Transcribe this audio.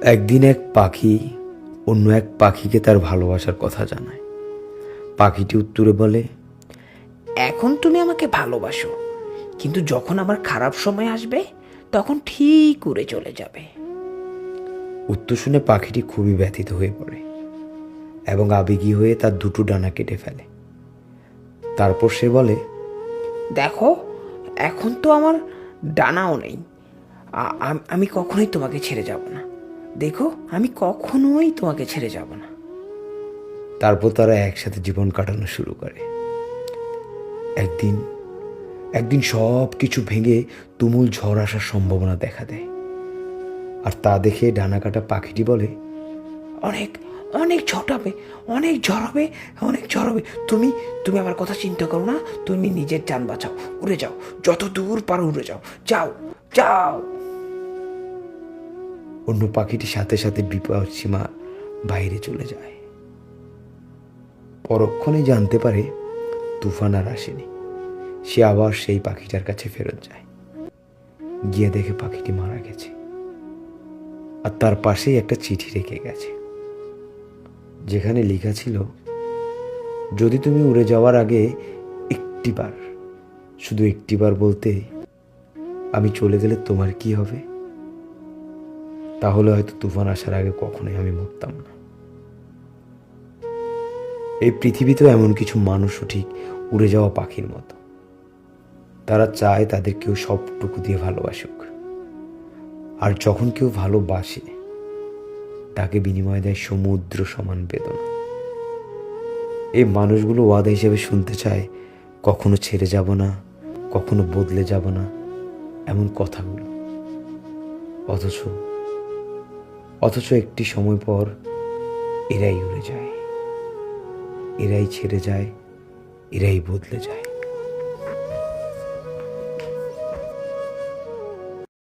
একদিন এক পাখি অন্য এক পাখিকে তার ভালোবাসার কথা জানায়। পাখিটি উত্তরে বলে, এখন তুমি আমাকে ভালোবাসো, কিন্তু যখন আমার খারাপ সময় আসবে তখন ঠিক উড়ে চলে যাবে। উত্তর শুনে পাখিটি খুবই ব্যথিত হয়ে পড়ে এবং আবেগী হয়ে তার দুটো ডানা কেটে ফেলে। তারপর সে বলে, দেখো, এখন তো আমার ডানাও নেই। আমি কখনোই তোমাকে ছেড়ে যাব না। দেখো, আমি কখনোই তোমাকে ছেড়ে যাব না। তারপর তারা একসাথে জীবন কাটানো শুরু করে। একদিন একদিন সব কিছু ভেঙে তুমুল ঝড় আসার সম্ভাবনা দেখা দেয়। আর তা দেখে ডানা কাটা পাখিটি বলে, অনেক অনেক ঝড় হবে, অনেক ঝড় হবে, অনেক ঝড় হবে। তুমি তুমি আমার কথা চিন্তা করো না। তুমি নিজের যান বাঁচাও, উড়ে যাও, যত দূর পারো উড়ে যাও, যাও যাও। অন্য পাখিটি সাথে সাথে বিপদ সীমা বাইরে চলে যায়। পরক্ষণে জানতে পারে তুফান আর আসেনি। সে আবার সেই পাখিটার কাছে ফেরত যায়। গিয়ে দেখে পাখিটি মারা গেছে, আর তার পাশেই একটা চিঠি রেখে গেছে, যেখানে লেখা ছিল, যদি তুমি উড়ে যাওয়ার আগে একটিবার, শুধু একটিবার বলতে আমি চলে গেলে তোমার কি হবে, তাহলে হয়তো তুফান আসার আগে কখনোই আমি মরতাম না। এই পৃথিবীতেও এমন কিছু মানুষও ঠিক উড়ে যাওয়া পাখির মতো। তারা চায় তাদের কেউ সবটুকু দিয়ে ভালোবাসুক, আর যখন কেউ ভালোবাসে তাকে বিনিময় দেয় সমুদ্র সমান বেদনা। এই মানুষগুলো ওয়াদা হিসেবে শুনতে চায়, কখনো ছেড়ে যাব না, কখনো বদলে যাব না, এমন কথাগুলো। অথচ একটি সময় পর এরাই উড়ে যায়, এরাই ছেড়ে যায়, এরাই বদলে যায়।